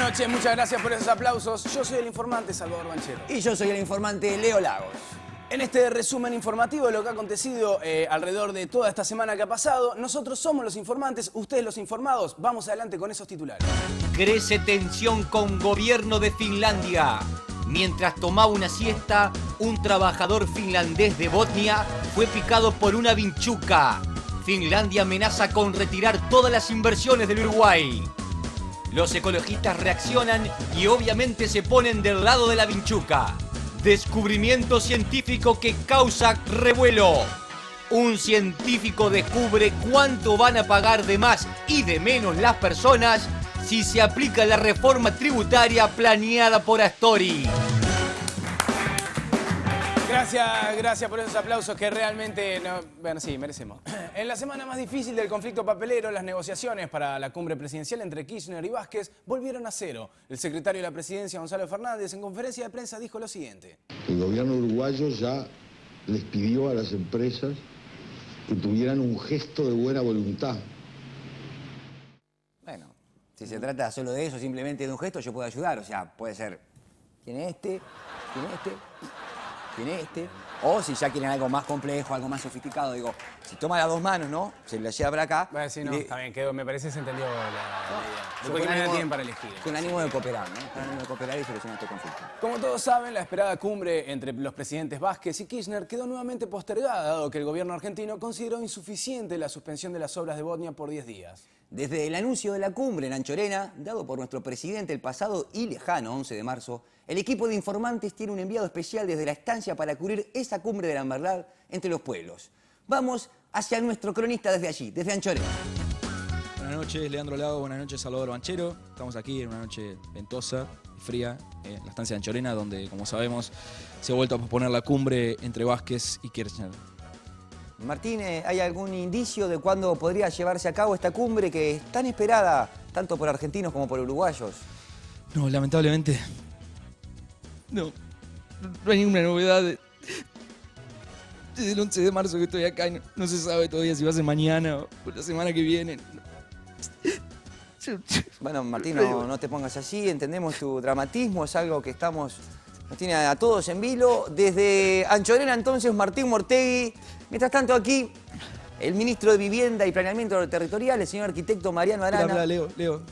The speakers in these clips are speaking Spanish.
noches, muchas gracias por esos aplausos. Yo soy el informante Salvador Banchero. Y yo soy el informante Leo Lagos. En este resumen informativo de lo que ha acontecido alrededor de toda esta semana que ha pasado, nosotros somos los informantes, ustedes los informados. Vamos adelante con esos titulares. Crece tensión con gobierno de Finlandia. Mientras tomaba una siesta, un trabajador finlandés de Botnia fue picado por una vinchuca. Finlandia amenaza con retirar todas las inversiones del Uruguay. Los ecologistas reaccionan y obviamente se ponen del lado de la vinchuca. Descubrimiento científico que causa revuelo. Un científico descubre cuánto van a pagar de más y de menos las personas si se aplica la reforma tributaria planeada por Astori. Gracias por esos aplausos que realmente, bueno, sí, merecemos. En la semana más difícil del conflicto papelero, las negociaciones para la cumbre presidencial entre Kirchner y Vázquez volvieron a cero. El secretario de la Presidencia, Gonzalo Fernández, en conferencia de prensa dijo lo siguiente. El gobierno uruguayo ya les pidió a las empresas que tuvieran un gesto de buena voluntad. Bueno, si se trata solo de eso, simplemente de un gesto, yo puedo ayudar. O sea, puede ser, tiene este, tiene este, tiene este. O si ya quieren algo más complejo, algo más sofisticado, digo, si toma las dos manos, ¿no? Se la lleva para acá. Bueno, sí, no, está bien, me parece que se entendió la idea. Después que no tienen para elegir. Con ánimo de cooperar, ¿no? Con ánimo de cooperar y solucionar este conflicto. Como todos saben, la esperada cumbre entre los presidentes Vázquez y Kirchner quedó nuevamente postergada, dado que el gobierno argentino consideró insuficiente la suspensión de las obras de Botnia por 10 días. Desde el anuncio de la cumbre en Anchorena, dado por nuestro presidente el pasado y lejano 11 de marzo, el equipo de informantes tiene un enviado especial desde la estancia para cubrir esa cumbre de la verdad entre los pueblos. Vamos hacia nuestro cronista desde allí, desde Anchorena. Buenas noches, Leandro Lago. Buenas noches, Salvador Banchero. Estamos aquí en una noche ventosa y fría en la estancia de Anchorena, donde, como sabemos, se ha vuelto a posponer la cumbre entre Vázquez y Kirchner. Martín, ¿hay algún indicio de cuándo podría llevarse a cabo esta cumbre que es tan esperada tanto por argentinos como por uruguayos? No, lamentablemente, no hay ninguna novedad. Desde el 11 de marzo que estoy acá y no se sabe todavía si va a ser mañana o la semana que viene. Bueno, Martín, no te pongas así, entendemos tu dramatismo, es algo que nos tiene a todos en vilo. Desde Anchorena, entonces, Martín Mortegui. Mientras tanto, aquí, el ministro de Vivienda y Planeamiento Territorial, el señor arquitecto Mariano Arana. Habla, Leo.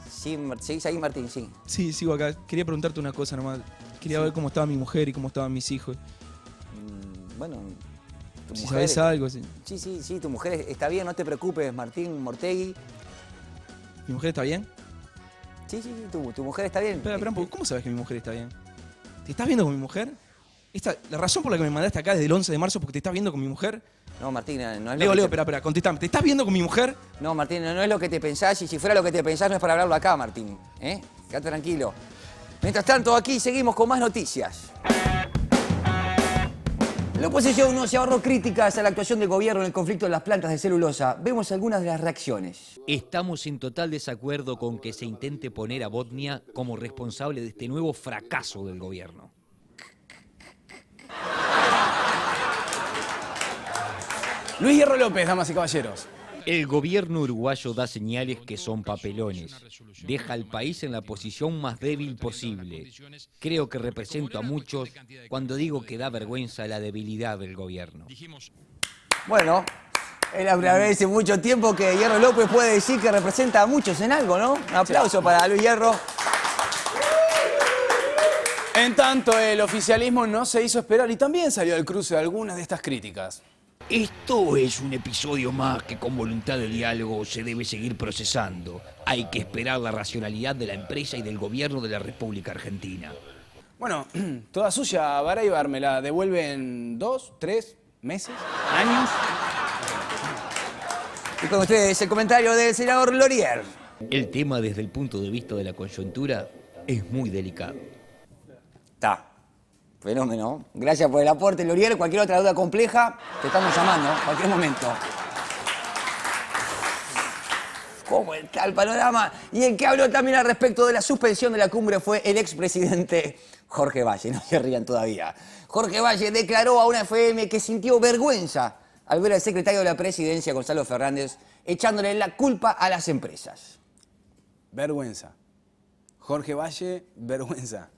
Sí, ¿seguís ahí, Martín? Sí. Sí, sigo acá. Quería preguntarte una cosa nomás. Quería ver cómo estaba mi mujer y cómo estaban mis hijos. Bueno, tu Si mujer... sabes algo, sí. Sí, tu mujer está bien, no te preocupes, Martín Mortegui. ¿Mi mujer está bien? Sí, tu mujer está bien. Espera un poco. ¿Cómo sabes que mi mujer está bien? ¿Te estás viendo con mi mujer? La razón por la que me mandaste acá desde el 11 de marzo es porque te estás viendo con mi mujer. No, Martín, no es Leo, lo que espera, contestame. ¿Te estás viendo con mi mujer? No, Martín, no es lo que te pensás, y si fuera lo que te pensás no es para hablarlo acá, Martín. Quédate tranquilo. Mientras tanto, aquí seguimos con más noticias. La oposición no se ahorró críticas a la actuación del gobierno en el conflicto de las plantas de celulosa. Vemos algunas de las reacciones. Estamos en total desacuerdo con que se intente poner a Botnia como responsable de este nuevo fracaso del gobierno. Luis Hierro López, damas y caballeros. El gobierno uruguayo da señales que son papelones. Deja al país en la posición más débil posible. Creo que represento a muchos cuando digo que da vergüenza la debilidad del gobierno. Bueno, es la primera vez en mucho tiempo que Hierro López puede decir que representa a muchos en algo, ¿no? Un aplauso para Luis Hierro. En tanto, el oficialismo no se hizo esperar y también salió al cruce de algunas de estas críticas. Esto es un episodio más que con voluntad de diálogo se debe seguir procesando. Hay que esperar la racionalidad de la empresa y del gobierno de la República Argentina. Bueno, toda suya, Baraybar, ¿me la devuelven 2, 3 meses, años? Y con ustedes el comentario del senador Lorier. El tema desde el punto de vista de la coyuntura es muy delicado. Está. Fenómeno. Gracias por el aporte, Lorier. Cualquier otra duda compleja, te estamos llamando, en cualquier momento. ¿Cómo está el panorama? Y el que habló también al respecto de la suspensión de la cumbre fue el expresidente Jorge Valle. No se rían todavía. Jorge Valle declaró a una FM que sintió vergüenza al ver al secretario de la Presidencia, Gonzalo Fernández, echándole la culpa a las empresas. Vergüenza. Jorge Valle, vergüenza.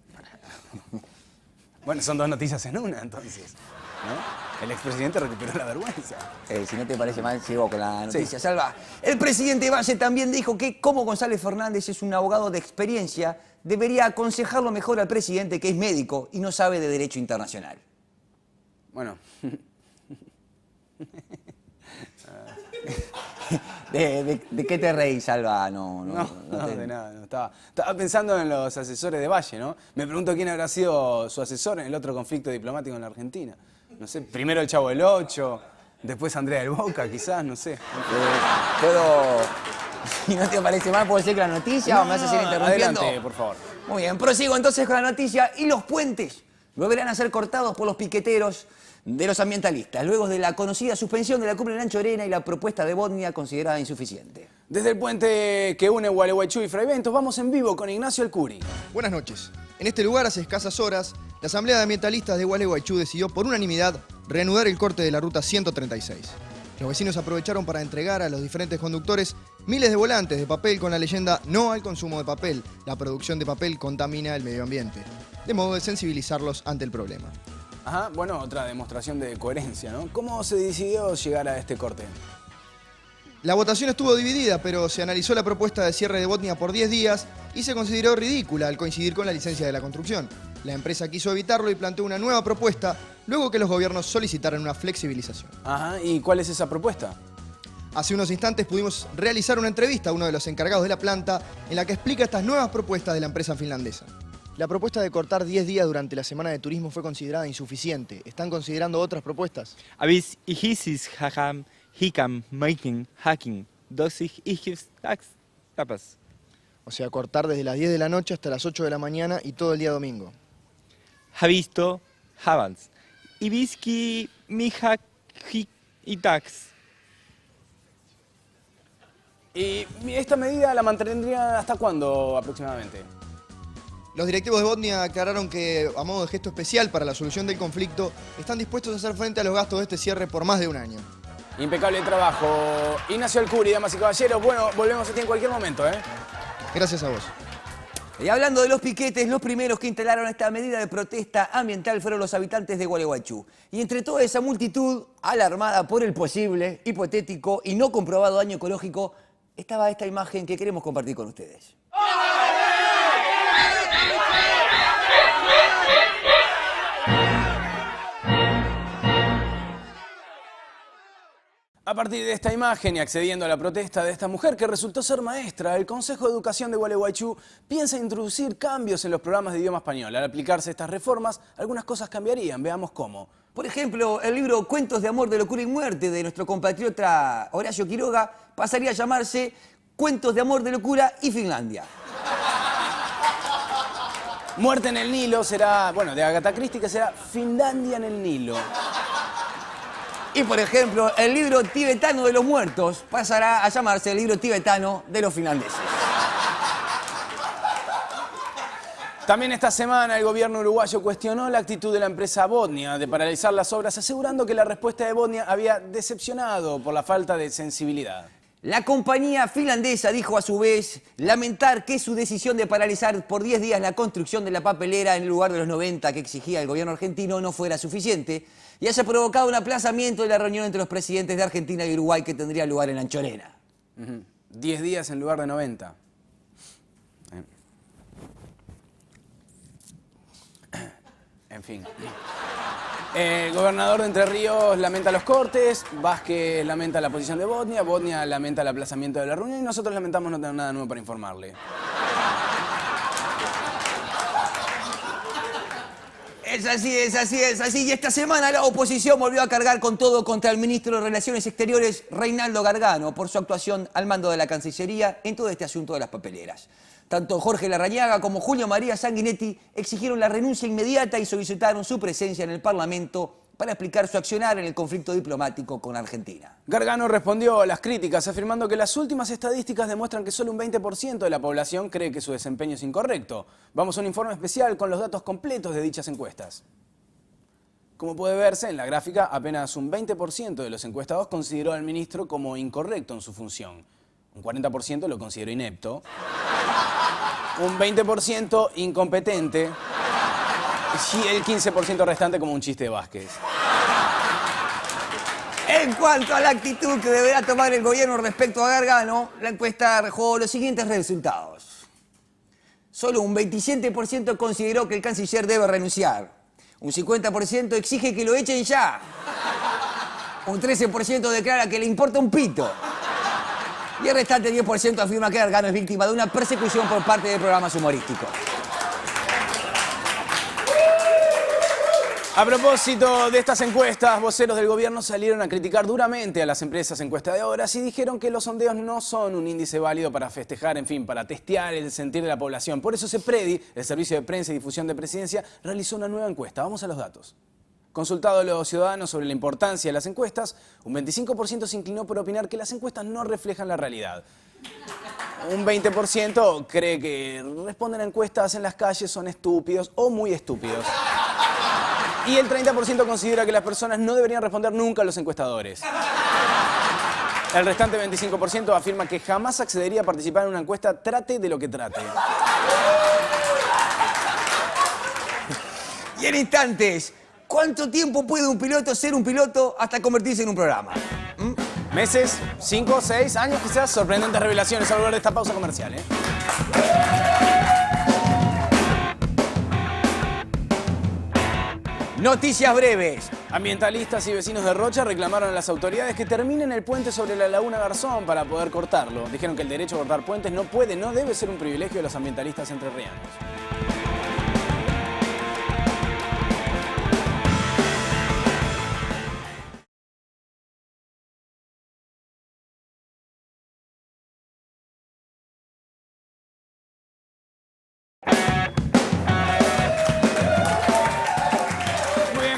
Bueno, son dos noticias en una, entonces, ¿no? El expresidente recuperó la vergüenza. Si no te parece mal, sigo con la noticia. Sí. Salva. El presidente Valle también dijo que, como González Fernández es un abogado de experiencia, debería aconsejarlo mejor al presidente, que es médico y no sabe de derecho internacional. Bueno. ¿De qué te reís, Salva? No, De nada. No. Estaba pensando en los asesores de Valle, ¿no? Me pregunto quién habrá sido su asesor en el otro conflicto diplomático en la Argentina. No sé, primero el Chavo del Ocho, después Andrea del Boca, quizás, no sé. ¿Puedo, si no te parece mal, puedo seguir con la noticia o me vas a seguir interrumpiendo? Adelante, por favor. Muy bien, prosigo entonces con la noticia. Y los puentes volverán a ser cortados por los piqueteros de los ambientalistas, luego de la conocida suspensión de la cumbre de Anchorena y la propuesta de Botnia considerada insuficiente. Desde el puente que une Gualeguaychú y Fray Bentos, vamos en vivo con Ignacio El Curi. Buenas noches. En este lugar, hace escasas horas, la Asamblea de Ambientalistas de Gualeguaychú decidió por unanimidad reanudar el corte de la ruta 136. Los vecinos aprovecharon para entregar a los diferentes conductores miles de volantes de papel con la leyenda "No al consumo de papel, la producción de papel contamina el medio ambiente", de modo de sensibilizarlos ante el problema. Ajá, bueno, otra demostración de coherencia, ¿no? ¿Cómo se decidió llegar a este corte? La votación estuvo dividida, pero se analizó la propuesta de cierre de Botnia por 10 días y se consideró ridícula al coincidir con la licencia de la construcción. La empresa quiso evitarlo y planteó una nueva propuesta luego que los gobiernos solicitaran una flexibilización. Ajá, ¿y cuál es esa propuesta? Hace unos instantes pudimos realizar una entrevista a uno de los encargados de la planta en la que explica estas nuevas propuestas de la empresa finlandesa. La propuesta de cortar 10 días durante la semana de turismo fue considerada insuficiente. ¿Están considerando otras propuestas? Avis ihisis haham hikam making hacking dosig ihis tax tapas. O sea, cortar desde las 10 de la noche hasta las 8 de la mañana y todo el día domingo. Havisto havans. Ibiski mihak hik y tax. ¿Y esta medida la mantendría hasta cuándo aproximadamente? Los directivos de Botnia aclararon que, a modo de gesto especial para la solución del conflicto, están dispuestos a hacer frente a los gastos de este cierre por más de un año. Impecable trabajo. Ignacio El Curi, damas y caballeros. Bueno, volvemos a ti en cualquier momento, ¿eh? Gracias a vos. Y hablando de los piquetes, los primeros que instalaron esta medida de protesta ambiental fueron los habitantes de Gualeguaychú. Y entre toda esa multitud, alarmada por el posible, hipotético y no comprobado daño ecológico, estaba esta imagen que queremos compartir con ustedes. A partir de esta imagen y accediendo a la protesta de esta mujer que resultó ser maestra, el Consejo de Educación de Gualeguaychú piensa introducir cambios en los programas de idioma español. Al aplicarse estas reformas, algunas cosas cambiarían. Veamos cómo. Por ejemplo, el libro Cuentos de amor, de locura y muerte de nuestro compatriota Horacio Quiroga pasaría a llamarse Cuentos de amor, de locura y Finlandia. Muerte en el Nilo será, bueno, de Agatha Christie, que será Finlandia en el Nilo. Y por ejemplo, el libro tibetano de los muertos pasará a llamarse el libro tibetano de los finlandeses. También esta semana el gobierno uruguayo cuestionó la actitud de la empresa Botnia de paralizar las obras, asegurando que la respuesta de Botnia había decepcionado por la falta de sensibilidad. La compañía finlandesa dijo a su vez lamentar que su decisión de paralizar por 10 días la construcción de la papelera en lugar de los 90 que exigía el gobierno argentino no fuera suficiente y haya provocado un aplazamiento de la reunión entre los presidentes de Argentina y Uruguay que tendría lugar en Anchorena. 10 días en lugar de 90. En fin. El gobernador de Entre Ríos lamenta los cortes, Vázquez lamenta la posición de Botnia, Botnia lamenta el aplazamiento de la reunión y nosotros lamentamos no tener nada nuevo para informarle. Es así, es así, es así. Y esta semana la oposición volvió a cargar con todo contra el ministro de Relaciones Exteriores, Reinaldo Gargano, por su actuación al mando de la Cancillería en todo este asunto de las papeleras. Tanto Jorge Larrañaga como Julio María Sanguinetti exigieron la renuncia inmediata y solicitaron su presencia en el Parlamento para explicar su accionar en el conflicto diplomático con Argentina. Gargano respondió a las críticas afirmando que las últimas estadísticas demuestran que solo un 20% de la población cree que su desempeño es incorrecto. Vamos a un informe especial con los datos completos de dichas encuestas. Como puede verse en la gráfica, apenas un 20% de los encuestados consideró al ministro como incorrecto en su función. Un 40% lo consideró inepto. un 20% incompetente y el 15% restante como un chiste de Vázquez. En cuanto a la actitud que deberá tomar el gobierno respecto a Gargano, la encuesta arrojó los siguientes resultados. Solo un 27% consideró que el canciller debe renunciar. Un 50% exige que lo echen ya. Un 13% declara que le importa un pito. Y el restante 10% afirma que Gargano es víctima de una persecución por parte de programas humorísticos. A propósito de estas encuestas, voceros del gobierno salieron a criticar duramente a las empresas encuestadoras y dijeron que los sondeos no son un índice válido para festejar, en fin, para testear el sentir de la población. Por eso CEPREDI, el Servicio de Prensa y Difusión de Presidencia, realizó una nueva encuesta. Vamos a los datos. Consultado a los ciudadanos sobre la importancia de las encuestas, un 25% se inclinó por opinar que las encuestas no reflejan la realidad. Un 20% cree que responder a encuestas en las calles son estúpidos o muy estúpidos. Y el 30% considera que las personas no deberían responder nunca a los encuestadores. El restante 25% afirma que jamás accedería a participar en una encuesta, trate de lo que trate. Y en instantes, ¿cuánto tiempo puede un piloto ser un piloto hasta convertirse en un programa? Meses, 5, 6 años quizás, sorprendentes revelaciones al volver de esta pausa comercial, ¿eh? Noticias breves. Ambientalistas y vecinos de Rocha reclamaron a las autoridades que terminen el puente sobre la Laguna Garzón para poder cortarlo. Dijeron que el derecho a cortar puentes no debe ser un privilegio de los ambientalistas entrerrianos.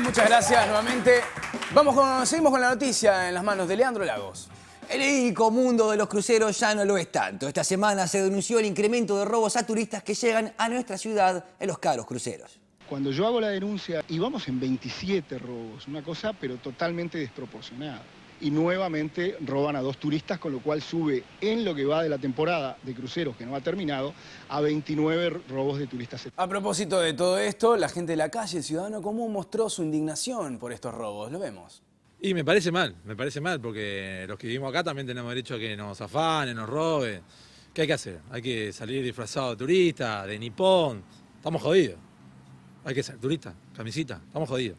Muchas gracias nuevamente. Seguimos con la noticia en las manos de Leandro Lagos. El idílico mundo de los cruceros ya no lo es tanto. Esta semana se denunció el incremento de robos a turistas que llegan a nuestra ciudad en los caros cruceros. Cuando yo hago la denuncia, íbamos en 27 robos, una cosa pero totalmente desproporcionada. Y nuevamente roban a 2 turistas, con lo cual sube en lo que va de la temporada de cruceros, que no ha terminado, a 29 robos de turistas. A propósito de todo esto, la gente de la calle, el ciudadano común, mostró su indignación por estos robos. Lo vemos. Y me parece mal, porque los que vivimos acá también tenemos derecho a que nos afanen, nos roben. ¿Qué hay que hacer? Hay que salir disfrazado de turista, de nipón. Estamos jodidos. Hay que ser turista, camisita. Estamos jodidos.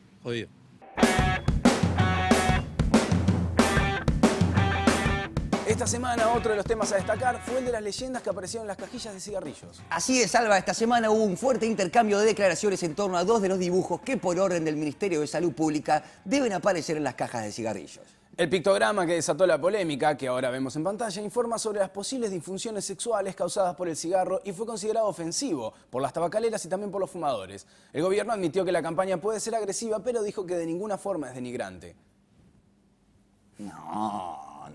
Esta semana otro de los temas a destacar fue el de las leyendas que aparecieron en las cajillas de cigarrillos. Así es, Alba, esta semana hubo un fuerte intercambio de declaraciones en torno a 2 de los dibujos que por orden del Ministerio de Salud Pública deben aparecer en las cajas de cigarrillos. El pictograma que desató la polémica, que ahora vemos en pantalla, informa sobre las posibles disfunciones sexuales causadas por el cigarro y fue considerado ofensivo por las tabacaleras y también por los fumadores. El gobierno admitió que la campaña puede ser agresiva, pero dijo que de ninguna forma es denigrante.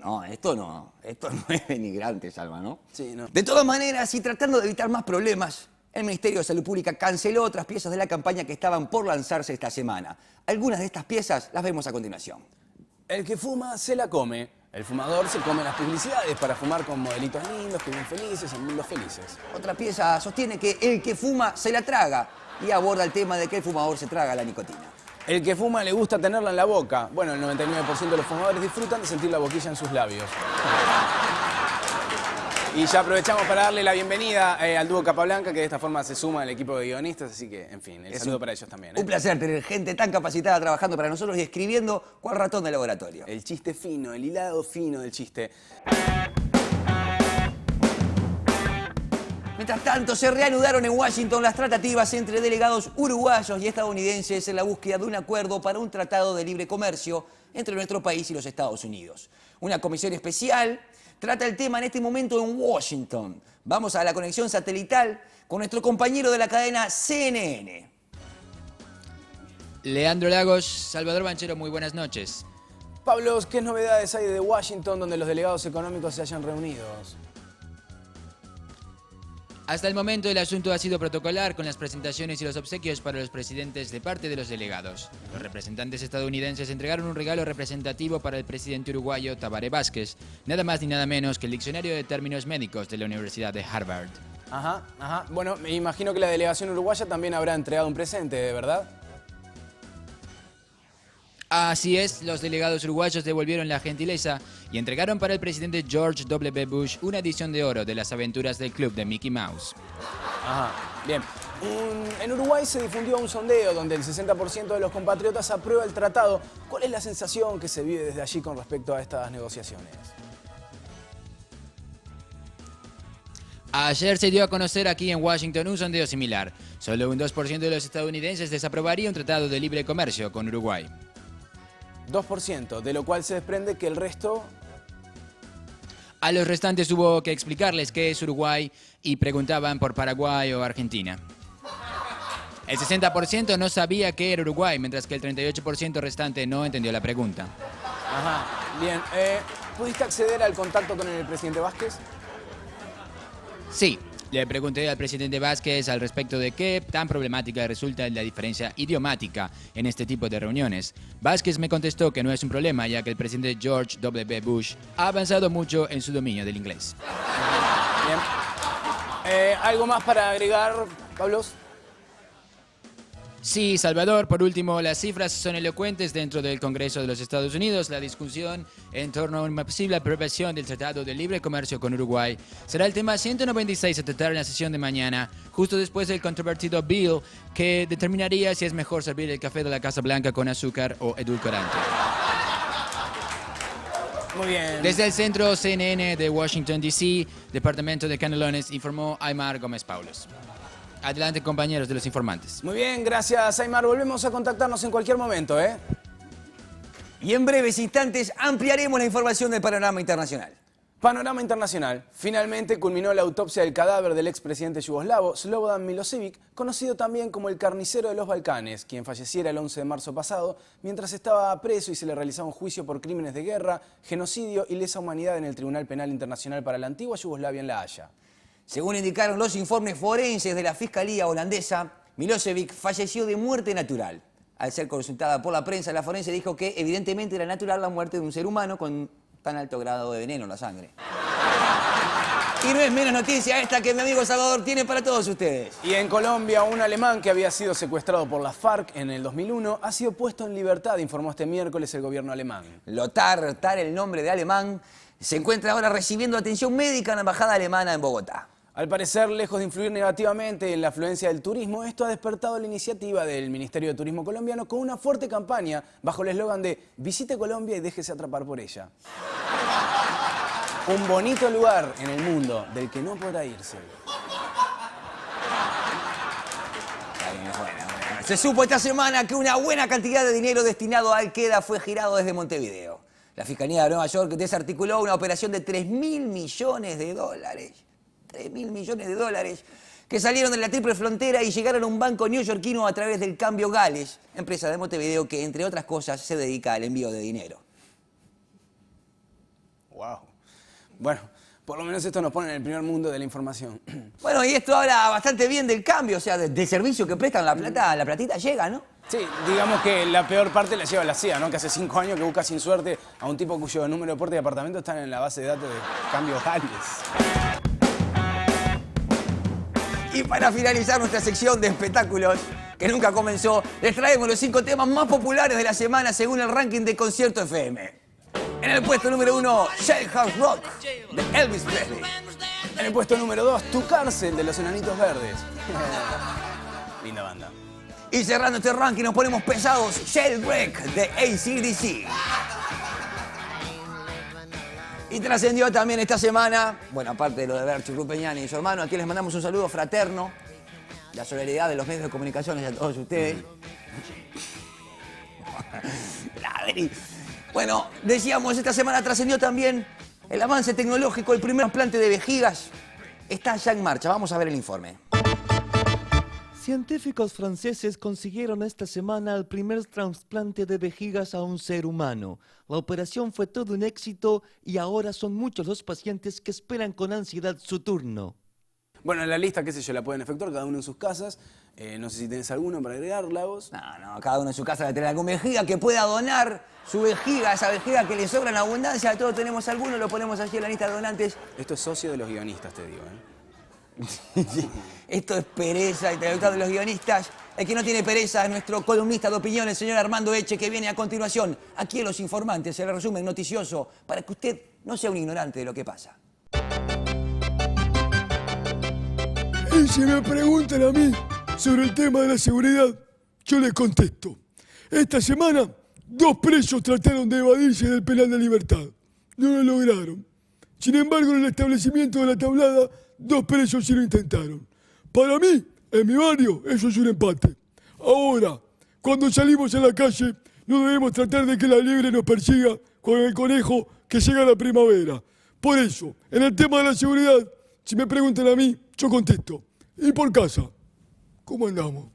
No, esto no es denigrante, Salva, ¿no? Sí, no. De todas maneras, y tratando de evitar más problemas, el Ministerio de Salud Pública canceló otras piezas de la campaña que estaban por lanzarse esta semana. Algunas de estas piezas las vemos a continuación. El que fuma se la come. El fumador se come las publicidades para fumar con modelitos lindos, que viven felices, en mundos felices. Otra pieza sostiene que el que fuma se la traga y aborda el tema de que el fumador se traga la nicotina. El que fuma le gusta tenerla en la boca. Bueno, el 99% de los fumadores disfrutan de sentir la boquilla en sus labios. Y ya aprovechamos para darle la bienvenida al dúo Capablanca, que de esta forma se suma al equipo de guionistas, así que, en fin, el saludo para ellos también. Un placer tener gente tan capacitada trabajando para nosotros y escribiendo cual ratón de laboratorio. El chiste fino, el hilado fino del chiste. Mientras tanto, se reanudaron en Washington las tratativas entre delegados uruguayos y estadounidenses en la búsqueda de un acuerdo para un tratado de libre comercio entre nuestro país y los Estados Unidos. Una comisión especial trata el tema en este momento en Washington. Vamos a la conexión satelital con nuestro compañero de la cadena CNN. Leandro Lagos, Salvador Banchero, muy buenas noches. Pablo, ¿qué novedades hay de Washington donde los delegados económicos se hayan reunido? Hasta el momento el asunto ha sido protocolar con las presentaciones y los obsequios para los presidentes de parte de los delegados. Los representantes estadounidenses entregaron un regalo representativo para el presidente uruguayo Tabaré Vázquez, nada más ni nada menos que el diccionario de términos médicos de la Universidad de Harvard. Ajá, ajá. Bueno, me imagino que la delegación uruguaya también habrá entregado un presente, ¿verdad? Así es, los delegados uruguayos devolvieron la gentileza y entregaron para el presidente George W. Bush una edición de oro de las aventuras del club de Mickey Mouse. Ajá, bien. En Uruguay se difundió un sondeo donde el 60% de los compatriotas aprueba el tratado. ¿Cuál es la sensación que se vive desde allí con respecto a estas negociaciones? Ayer se dio a conocer aquí en Washington un sondeo similar. Solo un 2% de los estadounidenses desaprobaría un tratado de libre comercio con Uruguay. 2%, de lo cual se desprende que el resto... A los restantes hubo que explicarles qué es Uruguay y preguntaban por Paraguay o Argentina. El 60% no sabía qué era Uruguay, mientras que el 38% restante no entendió la pregunta. Ajá, bien. ¿Pudiste acceder al contacto con el presidente Vázquez? Sí, le pregunté al presidente Vázquez al respecto de qué tan problemática resulta la diferencia idiomática en este tipo de reuniones. Vázquez me contestó que no es un problema, ya que el presidente George W. Bush ha avanzado mucho en su dominio del inglés. Bien. ¿Algo más para agregar, Pablos? Sí, Salvador, por último, las cifras son elocuentes dentro del Congreso de los Estados Unidos. La discusión en torno a una posible aprobación del Tratado de Libre Comercio con Uruguay será el tema 196 a tratar en la sesión de mañana, justo después del controvertido bill que determinaría si es mejor servir el café de la Casa Blanca con azúcar o edulcorante. Muy bien. Desde el centro CNN de Washington, D.C., Departamento de Canelones, informó Aymar Gómez Paulos. Adelante, compañeros de los informantes. Muy bien, gracias, Aymar. Volvemos a contactarnos en cualquier momento, ¿eh? Y en breves instantes ampliaremos la información del panorama internacional. Panorama internacional. Finalmente culminó la autopsia del cadáver del expresidente yugoslavo Slobodan Milošević, conocido también como el carnicero de los Balcanes, quien falleciera el 11 de marzo pasado mientras estaba preso y se le realizaba un juicio por crímenes de guerra, genocidio y lesa humanidad en el Tribunal Penal Internacional para la antigua Yugoslavia en La Haya. Según indicaron los informes forenses de la Fiscalía holandesa, Milošević falleció de muerte natural. Al ser consultada por la prensa, la forense dijo que evidentemente era natural la muerte de un ser humano con tan alto grado de veneno en la sangre. Y no es menos noticia esta que mi amigo Salvador tiene para todos ustedes. Y en Colombia, un alemán que había sido secuestrado por las FARC en el 2001 ha sido puesto en libertad, informó este miércoles el gobierno alemán. Lothar, el nombre de alemán, se encuentra ahora recibiendo atención médica en la embajada alemana en Bogotá. Al parecer, lejos de influir negativamente en la afluencia del turismo, esto ha despertado la iniciativa del Ministerio de Turismo colombiano con una fuerte campaña bajo el eslogan de "Visite Colombia y déjese atrapar por ella". Un bonito lugar en el mundo del que no podrá irse. Se supo esta semana que una buena cantidad de dinero destinado a Al-Qaeda fue girado desde Montevideo. La Fiscalía de Nueva York desarticuló una operación de $3.000 millones. 3.000 millones de dólares que salieron de la triple frontera y llegaron a un banco neoyorquino a través del Cambio Gales, empresa de Montevideo que, entre otras cosas, se dedica al envío de dinero. Wow. Bueno, por lo menos esto nos pone en el primer mundo de la información. Bueno, y esto habla bastante bien del cambio, o sea, del servicio que prestan la platita llega, ¿no? Sí, digamos que la peor parte la lleva la CIA, ¿no? Que hace 5 años que busca sin suerte a un tipo cuyo número de puerta y apartamento están en la base de datos de Cambio Gales. Y para finalizar nuestra sección de espectáculos, que nunca comenzó, les traemos los 5 temas más populares de la semana según el ranking de Concierto FM. En el puesto número 1, Jailhouse Rock, de Elvis Presley. En el puesto número 2, Tu Cárcel, de los Enanitos Verdes. Linda banda. Y cerrando este ranking nos ponemos pesados, Jailbreak, de AC/DC. Y trascendió también esta semana, bueno, aparte de lo de Berchu Rupeñani y su hermano, aquí les mandamos un saludo fraterno, la solidaridad de los medios de comunicación a todos ustedes. Bueno, decíamos, esta semana trascendió también el avance tecnológico, el primer trasplante de vejigas está ya en marcha. Vamos a ver el informe. Científicos franceses consiguieron esta semana el primer trasplante de vejigas a un ser humano. La operación fue todo un éxito y ahora son muchos los pacientes que esperan con ansiedad su turno. Bueno, en la lista, qué sé yo, la pueden efectuar cada uno en sus casas. No sé si tenés alguno para agregarla vos. No, cada uno en su casa debe tener alguna vejiga que pueda donar su vejiga, esa vejiga que le sobra en abundancia. Todos tenemos alguno, lo ponemos allí en la lista de donantes. Esto es socio de los guionistas, te digo, Esto es pereza, intelectual de los guionistas. El que no tiene pereza es nuestro columnista de opinión, el señor Armando Eche, que viene a continuación aquí en Los Informantes, el resumen noticioso, para que usted no sea un ignorante de lo que pasa. Y si me preguntan a mí sobre el tema de la seguridad, yo les contesto. Esta semana, 2 presos trataron de evadirse del penal de Libertad. No lo lograron. Sin embargo, en el establecimiento de La Tablada, 2 presos sí lo intentaron. Para mí, en mi barrio, eso es un empate. Ahora, cuando salimos a la calle, no debemos tratar de que la liebre nos persiga con el conejo que llega a la primavera. Por eso, en el tema de la seguridad, si me preguntan a mí, yo contesto. ¿Y por casa? ¿Cómo andamos?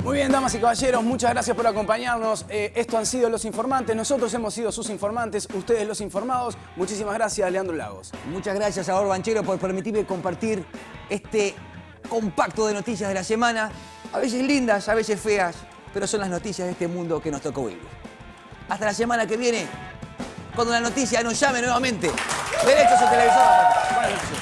Muy bien, damas y caballeros, muchas gracias por acompañarnos. Esto han sido Los Informantes, nosotros hemos sido sus informantes, ustedes los informados. Muchísimas gracias, Leandro Lagos. Muchas gracias, Salvador Banchero, por permitirme compartir este compacto de noticias de la semana. A veces lindas, a veces feas, pero son las noticias de este mundo que nos tocó vivir. Hasta la semana que viene, cuando la noticia nos llame nuevamente. Derechos en televisor. Buenas noches.